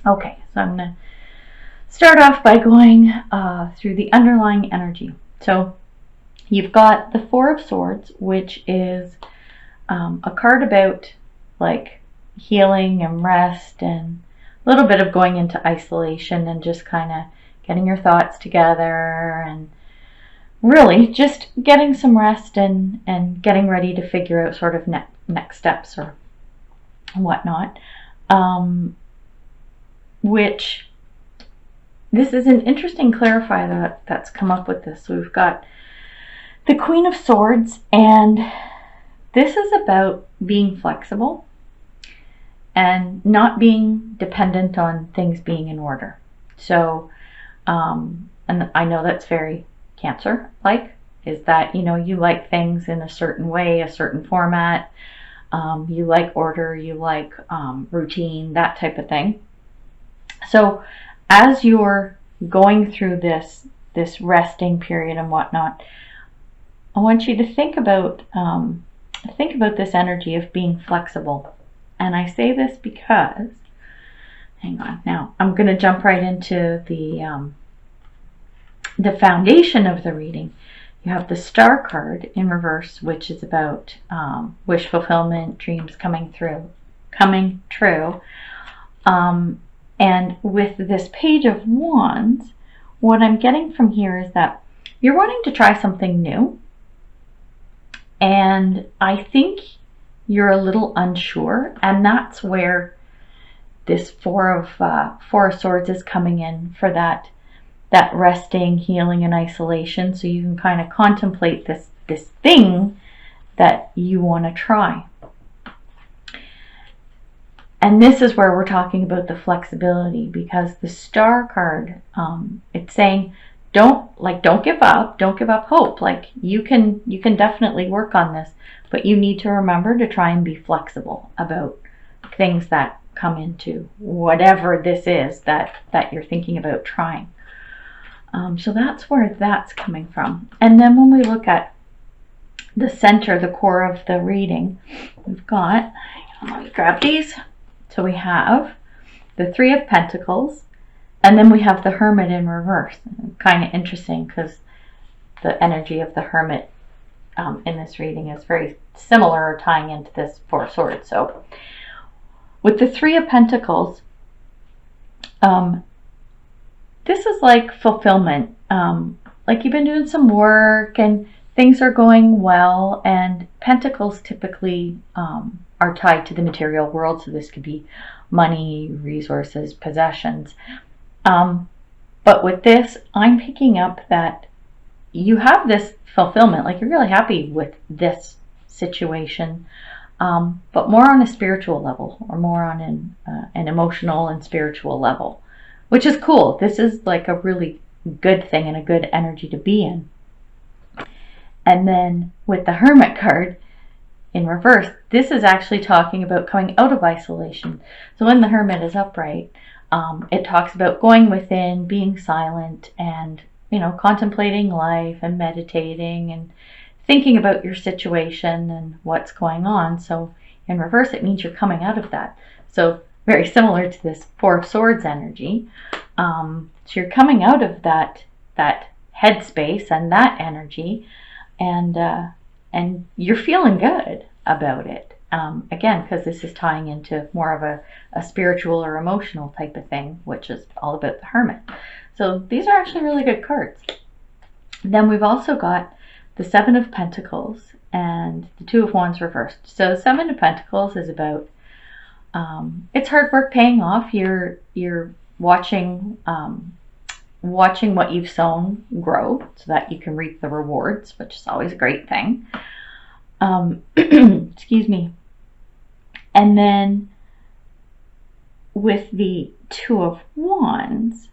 Okay, so I'm going to start off by going through the underlying energy. So you've got the Four of Swords, which is a card about like healing and rest and a little bit of going into isolation and just kind of getting your thoughts together and really just getting some rest and getting ready to figure out sort of next steps or whatnot. Which this is an interesting clarifier that's come up with this. So we've got the Queen of Swords, and this is about being flexible and not being dependent on things being in order. So, and I know that's very Cancer-like, is that, you know, you like things in a certain way, a certain format. You like order, you like routine, that type of thing. So as you're going through this resting period and whatnot, I want you to think about this energy of being flexible. And I say this because, hang on, now I'm going to jump right into the foundation of the reading. You have the Star card in reverse, which is about wish fulfillment, dreams coming true. And with this Page of Wands, what I'm getting from here is that you're wanting to try something new. And I think you're a little unsure. And that's where this Four of Swords is coming in for that resting, healing, and isolation. So you can kind of contemplate this thing that you want to try. And this is where we're talking about the flexibility, because the Star card, it's saying don't give up hope. Like you can definitely work on this, but you need to remember to try and be flexible about things that come into whatever this is that you're thinking about trying. So that's where that's coming from. And then when we look at the center, the core of the reading, we've got, let me grab these. So we have the Three of Pentacles, and then we have the Hermit in reverse. Kind of interesting because the energy of the Hermit in this reading is very similar or tying into this Four of Swords. So with the Three of Pentacles, this is like fulfillment. Like you've been doing some work and things are going well, and Pentacles typically are tied to the material world. So this could be money, resources, possessions. But with this, I'm picking up that you have this fulfillment, like you're really happy with this situation, but more on a spiritual level, or more on an emotional and spiritual level, which is cool. This is like a really good thing and a good energy to be in. And then with the Hermit card in reverse, this is actually talking about coming out of isolation. So when the Hermit is upright, it talks about going within, being silent, and, you know, contemplating life and meditating and thinking about your situation and what's going on. So in reverse, it means you're coming out of that. So very similar to this Four of Swords energy. So you're coming out of that headspace and that energy, and you're feeling good about it. Again, because this is tying into more of a spiritual or emotional type of thing, which is all about the Hermit. So these are actually really good cards. Then we've also got the Seven of Pentacles and the Two of Wands reversed. So Seven of Pentacles is about it's hard work paying off. You're watching what you've sown grow so that you can reap the rewards, which is always a great thing. Excuse me. And then with the Two of Wands,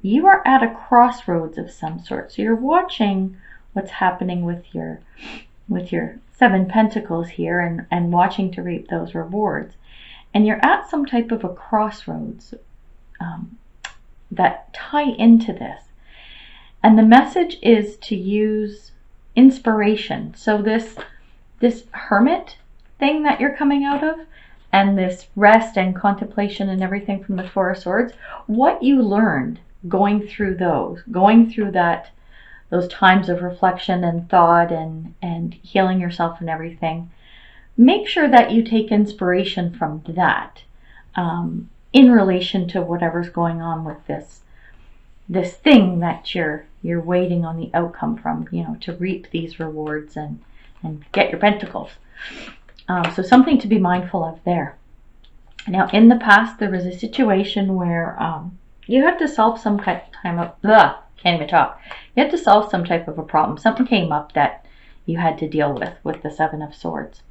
you are at a crossroads of some sort. So you're watching what's happening with your Seven Pentacles here and watching to reap those rewards. And you're at some type of a crossroads that tie into this. And the message is to use inspiration. So this Hermit thing that you're coming out of, and this rest and contemplation and everything from the Four of Swords, what you learned going through those times of reflection and thought and healing yourself and everything, make sure that you take inspiration from that in relation to whatever's going on with this thing that you're waiting on the outcome from, to reap these rewards and get your pentacles. So something to be mindful of there. Now, in the past, there was a situation where you had to solve some kind of can't even talk. You had to solve some type of a problem. Something came up that you had to deal with the Seven of Swords.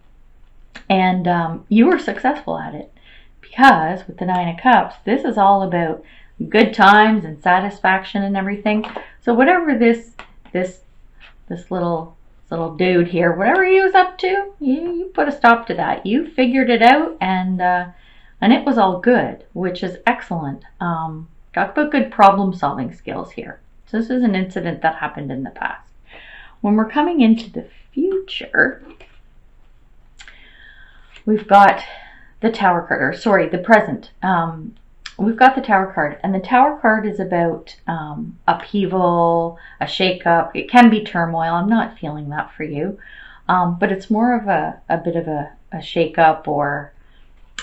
And you were successful at it, because with the Nine of Cups, this is all about good times and satisfaction and everything. So whatever this little dude here, whatever he was up to, you put a stop to that. You figured it out, and it was all good, which is excellent. Talk about good problem solving skills here. So this is an incident that happened in the past. When we're coming into the future, we've got the Tower card, or sorry, the present. We've got the Tower card, and the Tower card is about upheaval, a shakeup. It can be turmoil. I'm not feeling that for you, but it's more of a bit of a shakeup, or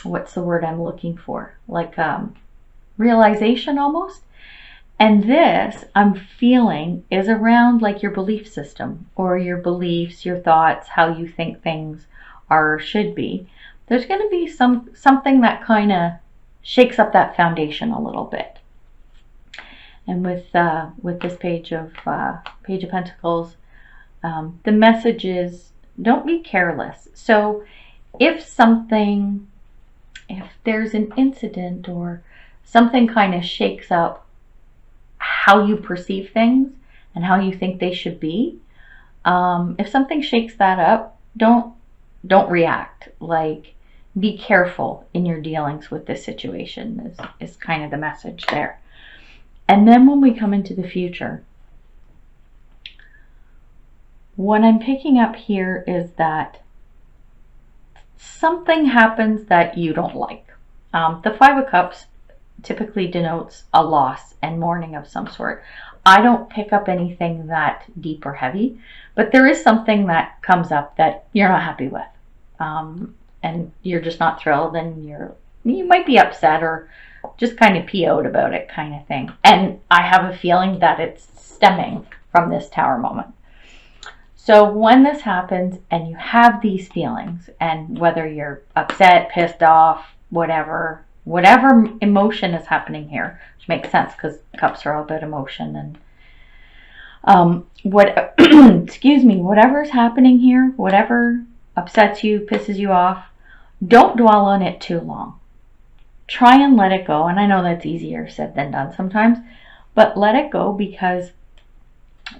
what's the word I'm looking for? Like realization almost. And this, I'm feeling, is around like your belief system, or your beliefs, your thoughts, how you think things are or should be. There's going to be something that kind of shakes up that foundation a little bit. And with this Page of Pentacles, the message is, don't be careless. So if there's an incident or something kind of shakes up how you perceive things and how you think they should be, if something shakes that up, don't react. Like, be careful in your dealings with this situation is kind of the message there. And then when we come into the future, what I'm picking up here is that something happens that you don't like. The Five of Cups typically denotes a loss and mourning of some sort. I don't pick up anything that deep or heavy, but there is something that comes up that you're not happy with. And you're just not thrilled, and you might be upset or just kind of PO'd about it, kind of thing. And I have a feeling that it's stemming from this Tower moment. So when this happens and you have these feelings, and whether you're upset, pissed off, whatever emotion is happening here, which makes sense because cups are all about emotion, and whatever's happening here, whatever upsets you, pisses you off, don't dwell on it too long. Try and let it go. And I know that's easier said than done sometimes, but let it go, because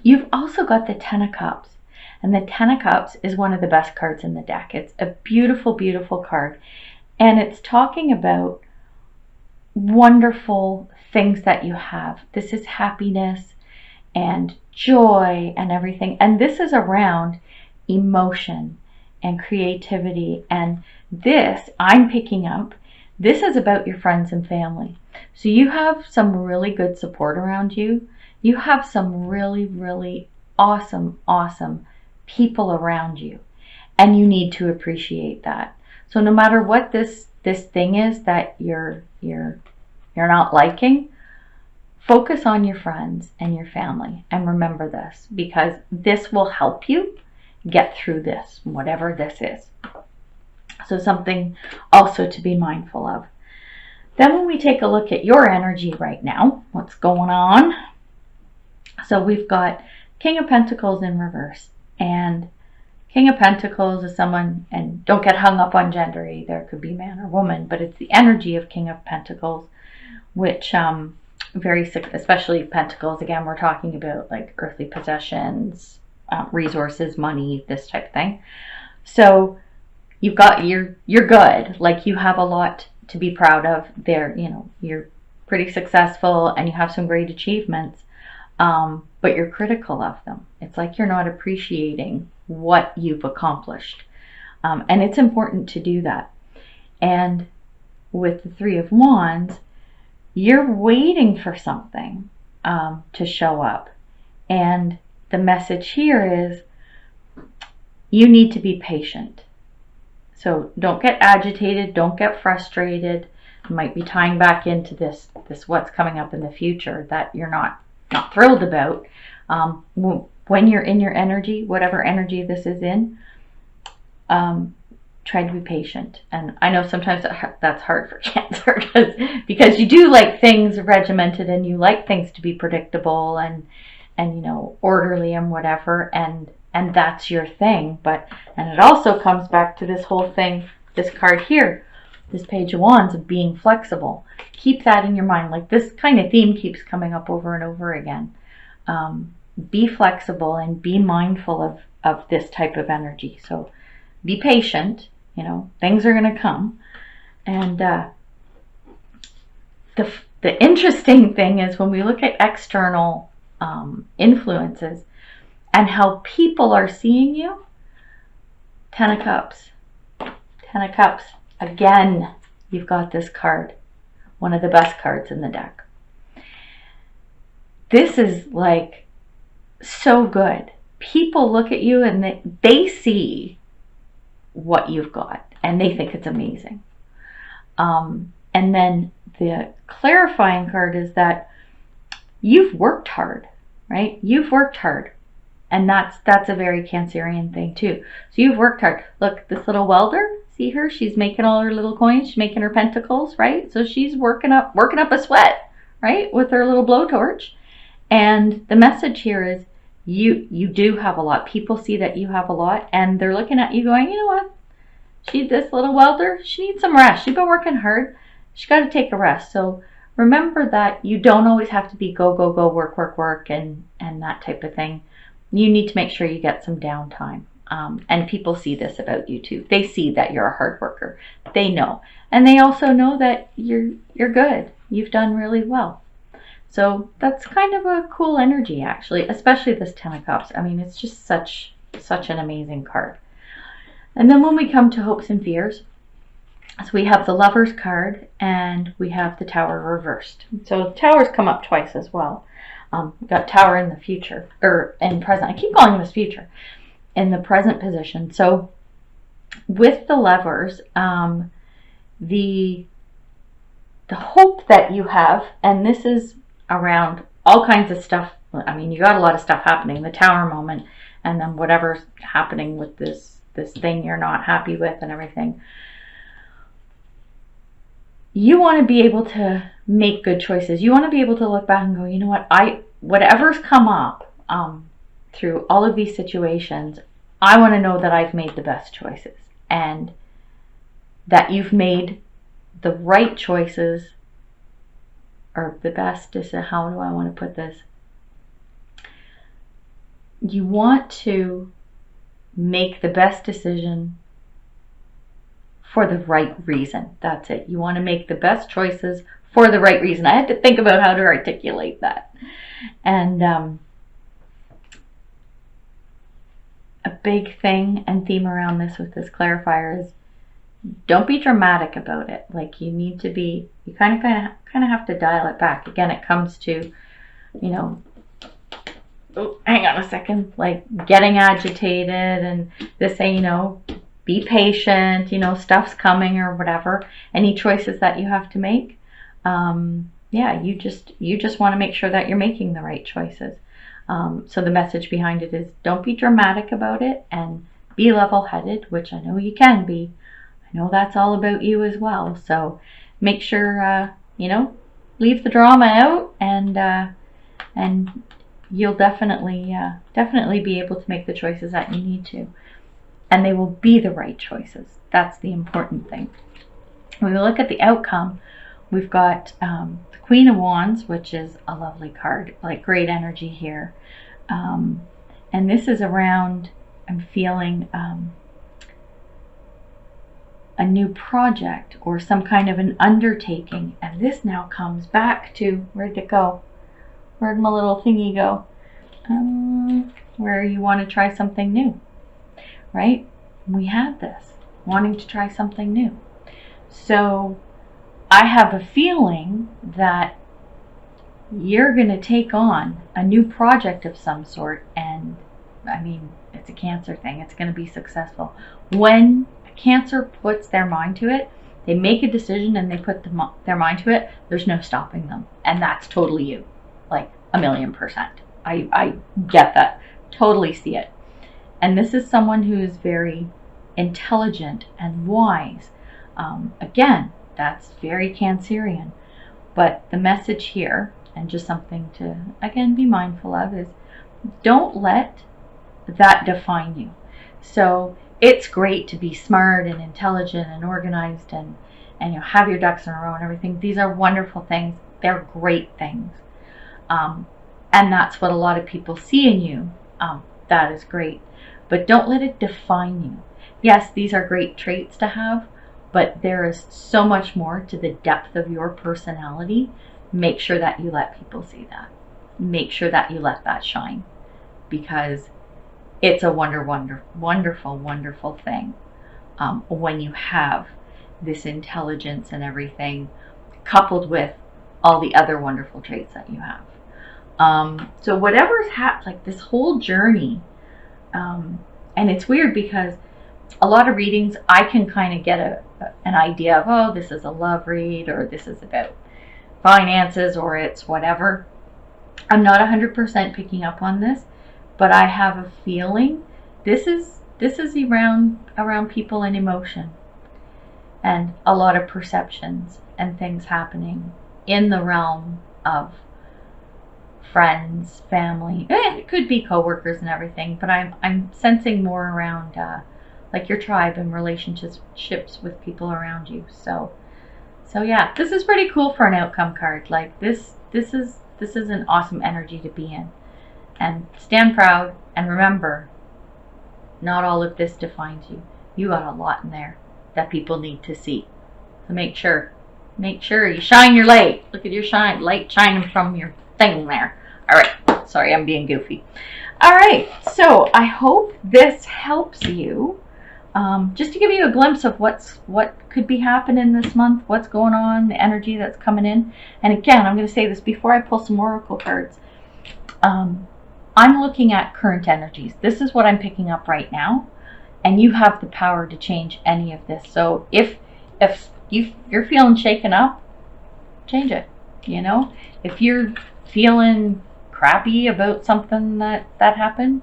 you've also got the Ten of Cups. And the Ten of Cups is one of the best cards in the deck. It's a beautiful, beautiful card. And it's talking about wonderful things that you have. This is happiness and joy and everything. And this is around emotion and creativity. And this, I'm picking up, this is about your friends and family. So you have some really good support around you. You have some really, really awesome, awesome people around you. And you need to appreciate that. So no matter what this thing is that you're not liking, focus on your friends and your family, and remember this, because this will help you get through this, whatever this is. So something also to be mindful of. Then when we take a look at your energy right now, what's going on? So we've got King of Pentacles in reverse, and King of Pentacles is someone, and don't get hung up on gender either, it could be man or woman, but it's the energy of King of Pentacles, which especially Pentacles, again, we're talking about like earthly possessions, resources, money, this type of thing. So you're good. Like, you have a lot to be proud of there. You're pretty successful and you have some great achievements, but you're critical of them. It's like you're not appreciating what you've accomplished. And it's important to do that. And with the Three of Wands, you're waiting for something to show up. And the message here is you need to be patient. So don't get agitated, don't get frustrated. It might be tying back into this what's coming up in the future that you're not thrilled about. When you're in your energy, whatever energy this is in, try to be patient. And I know sometimes that's hard for Cancer because you do like things regimented and you like things to be predictable and orderly and whatever, and that's your thing. And it also comes back to this whole thing, this card here, this Page of Wands, of being flexible. Keep that in your mind. Like, this kind of theme keeps coming up over and over again. Be flexible and be mindful of this type of energy. So be patient. Things are going to come. And the interesting thing is when we look at external influences and how people are seeing you, Ten of Cups. Ten of Cups. Again, you've got this card. One of the best cards in the deck. This is like so good. People look at you and they see what you've got and they think it's amazing. And then the clarifying card is that you've worked hard, right? You've worked hard. And that's a very Cancerian thing too. So you've worked hard. Look, this little welder, see her? She's making all her little coins. She's making her pentacles, right? So she's working up a sweat, right? With her little blowtorch. And the message here is you do have a lot. People see that you have a lot and they're looking at you going, you know what? This little welder, she needs some rest. She's been working hard. She's got to take a rest. So remember that you don't always have to be go, go, go, work, work, work, and that type of thing. You need to make sure you get some downtime. And people see this about you too. They see that you're a hard worker. They know. And they also know that you're good. You've done really well. So that's kind of a cool energy, actually, especially this Ten of Cups. I mean, it's just such an amazing card. And then when we come to hopes and fears, so we have the Lovers card and we have the Tower reversed. So the Towers come up twice as well. We've got Tower in the future, or in present. I keep calling this future. In the present position. So with the Lovers, the hope that you have, and this is around all kinds of stuff. I mean, you got a lot of stuff happening, the Tower moment, and then whatever's happening with this thing you're not happy with and everything. You want to be able to make good choices. You want to be able to look back and go, you know what, whatever's come up through all of these situations, I want to know that I've made the best choices and that you've made the right choices, or the best is, how do I want to put this? You want to make the best decision for the right reason. That's it. You want to make the best choices for the right reason. I had to think about how to articulate that. And a big thing and theme around this with this clarifier is don't be dramatic about it. Like, you need to be, you kind of have to dial it back. Again, it comes to, oh, hang on a second, like getting agitated and this saying, be patient, stuff's coming or whatever. Any choices that you have to make, yeah, you just want to make sure that you're making the right choices. So the message behind it is don't be dramatic about it and be level-headed, which I know you can be. I know that's all about you as well. So make sure, leave the drama out, and you'll definitely be able to make the choices that you need to. And they will be the right choices. That's the important thing. When we look at the outcome, we've got the Queen of Wands, which is a lovely card, like great energy here. And this is around, I'm feeling a new project or some kind of an undertaking. And this now comes back to, where'd it go? Where'd my little thingy go? Where you want to try something new, right? We had this, wanting to try something new. So I have a feeling that you're going to take on a new project of some sort, and I mean, it's a Cancer thing. It's going to be successful. When a Cancer puts their mind to it, they make a decision and they put their mind to it, there's no stopping them. And that's totally you. Like 1,000,000%. I get that. Totally see it. And this is someone who is very intelligent and wise. Again, that's very Cancerian. But the message here, and just something to, again, be mindful of, is don't let that define you. So it's great to be smart and intelligent and organized and have your ducks in a row and everything. These are wonderful things. They're great things. And that's what a lot of people see in you. That is great. But don't let it define you. Yes, these are great traits to have, but there is so much more to the depth of your personality. Make sure that you let people see that. Make sure that you let that shine, because it's a wonderful, wonderful thing when you have this intelligence and everything coupled with all the other wonderful traits that you have. So whatever's happened, like this whole journey, and it's weird because a lot of readings I can kind of get an idea of, oh, this is a love read, or this is about finances, or it's whatever. I'm not 100% picking up on this, but I have a feeling this is around people and emotion, and a lot of perceptions and things happening in the realm of friends, family. It could be coworkers and everything, but I'm sensing more around like your tribe and relationships with people around you. So yeah, this is pretty cool for an outcome card. Like this is an awesome energy to be in. And stand proud, and remember, not all of this defines you. You got a lot in there that people need to see. So make sure you shine your light. Look at your light shining from your thing there. All right, sorry, I'm being goofy. All right, so I hope this helps you. Just to give you a glimpse of what could be happening this month, what's going on, the energy that's coming in. And again, I'm going to say this before I pull some oracle cards. I'm looking at current energies. This is what I'm picking up right now, and you have the power to change any of this. So if you're feeling shaken up, change it. If you're feeling crappy about something that happened,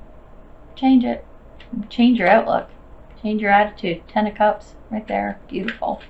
change it. Change your outlook. Change your attitude. 10 of Cups right there. Beautiful.